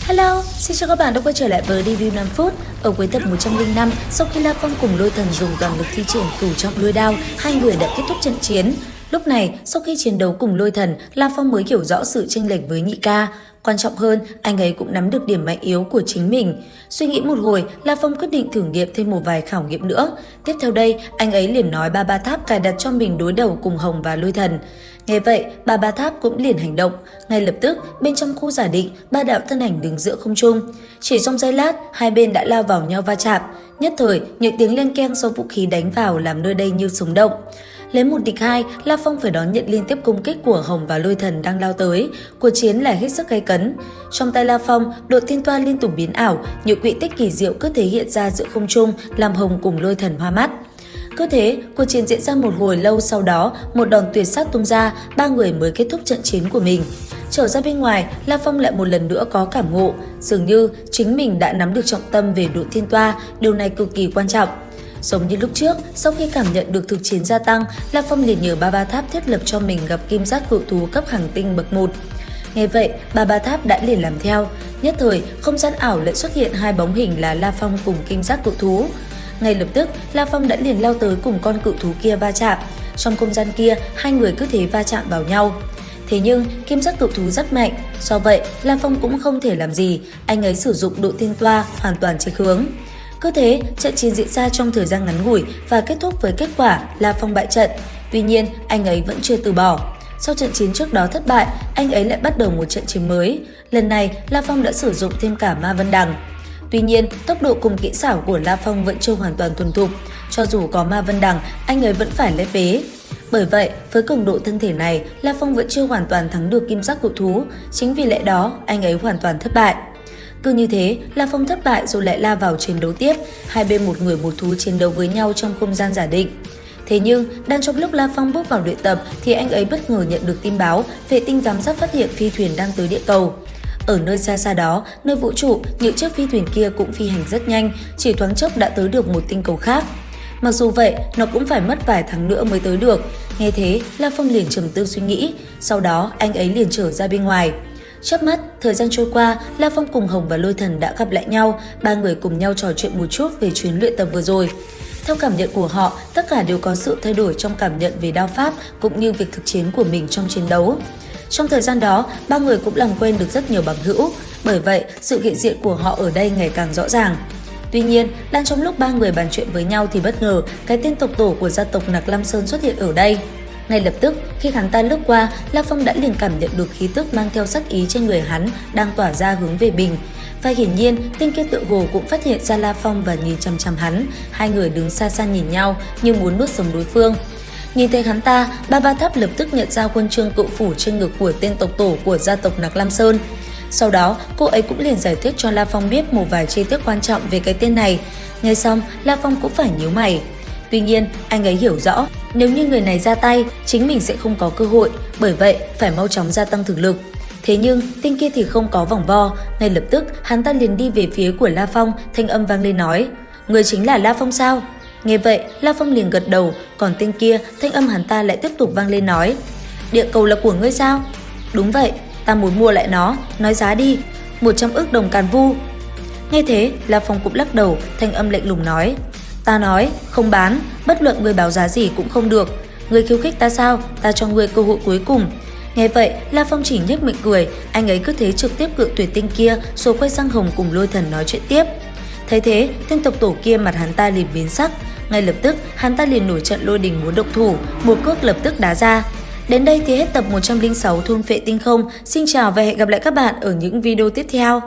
Hello, xin chào các bạn đã quay trở lại với review 5 phút. Ở cuối tập 105, sau khi La Phong cùng Lôi Thần dùng toàn lực thi triển cửu trọng lôi đao, hai người đã kết thúc trận chiến. Lúc này, sau khi chiến đấu cùng Lôi Thần, La Phong mới hiểu rõ sự chênh lệch với Nhị Ca. Quan trọng hơn, anh ấy cũng nắm được điểm mạnh yếu của chính mình. Suy nghĩ một hồi, La Phong quyết định thử nghiệm thêm một vài khảo nghiệm nữa. Tiếp theo đây, anh ấy liền nói Ba Tháp cài đặt cho mình đối đầu cùng Hồng và Lôi Thần. Nghe vậy, Ba Tháp cũng liền hành động. Ngay lập tức, bên trong khu giả định, ba đạo thân ảnh đứng giữa không trung. Chỉ trong giây lát, hai bên đã lao vào nhau va chạm. Nhất thời, những tiếng len keng do vũ khí đánh vào làm nơi đây như sống động. Lấy một địch hai, La Phong phải đón nhận liên tiếp công kích của Hồng và Lôi Thần đang lao tới. Cuộc chiến là hết sức gay cấn. Trong tay La Phong, độ tiên toa liên tục biến ảo, nhiều quỹ tích kỳ diệu cứ thể hiện ra giữa không trung, làm Hồng cùng Lôi Thần hoa mắt. Cứ thế, cuộc chiến diễn ra một hồi lâu, sau đó một đòn tuyệt sát tung ra, ba người mới kết thúc trận chiến của mình. Trở ra bên ngoài, La Phong lại một lần nữa có cảm ngộ, dường như chính mình đã nắm được trọng tâm về độ thiên toa, điều này cực kỳ quan trọng. Giống như lúc trước, sau khi cảm nhận được thực chiến gia tăng, La Phong liền nhờ Ba Tháp thiết lập cho mình gặp kim giác cự thú cấp hành tinh bậc 1. Nghe vậy, Ba Tháp đã liền làm theo. Nhất thời, không gian ảo lại xuất hiện hai bóng hình là La Phong cùng kim giác cự thú. Ngay lập tức, La Phong đã liền lao tới cùng con cự thú kia va chạm. Trong không gian kia, hai người cứ thế va chạm vào nhau. Thế nhưng, kim giác cự thú rất mạnh, do vậy La Phong cũng không thể làm gì, anh ấy sử dụng độ tiên toa hoàn toàn chệch hướng. Cứ thế, trận chiến diễn ra trong thời gian ngắn ngủi và kết thúc với kết quả La Phong bại trận. Tuy nhiên, anh ấy vẫn chưa từ bỏ. Sau trận chiến trước đó thất bại, anh ấy lại bắt đầu một trận chiến mới. Lần này, La Phong đã sử dụng thêm cả Ma Vân Đằng. Tuy nhiên, tốc độ cùng kỹ xảo của La Phong vẫn chưa hoàn toàn thuần thục. Cho dù có Ma Vân Đằng, anh ấy vẫn phải lấy vế. Bởi vậy, với cường độ thân thể này, La Phong vẫn chưa hoàn toàn thắng được kim giác cự thú. Chính vì lẽ đó, anh ấy hoàn toàn thất bại. Cứ như thế, La Phong thất bại rồi lại la vào chiến đấu tiếp. Hai bên một người một thú chiến đấu với nhau trong không gian giả định. Thế nhưng, đang trong lúc La Phong bước vào luyện tập thì anh ấy bất ngờ nhận được tin báo vệ tinh giám sát phát hiện phi thuyền đang tới địa cầu. Ở nơi xa xa đó, nơi vũ trụ, những chiếc phi thuyền kia cũng phi hành rất nhanh, chỉ thoáng chốc đã tới được một tinh cầu khác. Mặc dù vậy, nó cũng phải mất vài tháng nữa mới tới được. Nghe thế, La Phong liền trầm tư suy nghĩ, sau đó anh ấy liền trở ra bên ngoài. Chớp mắt, thời gian trôi qua, La Phong cùng Hồng và Lôi Thần đã gặp lại nhau, ba người cùng nhau trò chuyện một chút về chuyến luyện tập vừa rồi. Theo cảm nhận của họ, tất cả đều có sự thay đổi trong cảm nhận về đao pháp cũng như việc thực chiến của mình trong chiến đấu. Trong thời gian đó, ba người cũng làm quen được rất nhiều bằng hữu, bởi vậy sự hiện diện của họ ở đây ngày càng rõ ràng. Tuy nhiên, đang trong lúc ba người bàn chuyện với nhau thì bất ngờ cái tên tộc tổ của gia tộc Nặc Lam Sơn xuất hiện ở đây. Ngay lập tức, khi hắn ta lướt qua, La Phong đã liền cảm nhận được khí tức mang theo sắc ý trên người hắn đang tỏa ra hướng về mình. Và hiển nhiên, tên kia tự hồ cũng phát hiện ra La Phong và nhìn chằm chằm hắn, hai người đứng xa xa nhìn nhau như muốn nuốt sống đối phương. Nhìn thấy hắn ta, Ba Tháp lập tức nhận ra huân chương cự phủ trên ngực của tên tộc tổ của gia tộc Nặc Lam Sơn. Sau đó, cô ấy cũng liền giải thích cho La Phong biết một vài chi tiết quan trọng về cái tên này. Nghe xong, La Phong cũng phải nhíu mày. Tuy nhiên, anh ấy hiểu rõ, nếu như người này ra tay, chính mình sẽ không có cơ hội, bởi vậy phải mau chóng gia tăng thực lực. Thế nhưng, tên kia thì không có vòng vo, ngay lập tức hắn ta liền đi về phía của La Phong, thanh âm vang lên nói: "Người chính là La Phong sao?" Nghe vậy, La Phong liền gật đầu, còn tên kia, thanh âm hắn ta lại tiếp tục vang lên nói: "Địa cầu là của ngươi sao?" "Đúng vậy, ta muốn mua lại nó, nói giá đi." 100 ức đồng càn vu. Nghe thế, La Phong cũng lắc đầu, thanh âm lạnh lùng nói: "Ta nói, không bán, bất luận ngươi báo giá gì cũng không được. Ngươi khiêu khích ta sao? Ta cho ngươi cơ hội cuối cùng." Nghe vậy, La Phong chỉ nhếch miệng cười, anh ấy cứ thế trực tiếp cự tuyệt tên kia, rồi quay sang Hồng cùng Lôi Thần nói chuyện tiếp. Thấy thế, tên tộc tổ kia mặt hắn ta liền biến sắc. Ngay lập tức, hắn ta liền nổi trận lôi đình muốn động thủ, một cước lập tức đá ra. Đến đây thì hết tập 106 Thôn Phệ Tinh Không. Xin chào và hẹn gặp lại các bạn ở những video tiếp theo.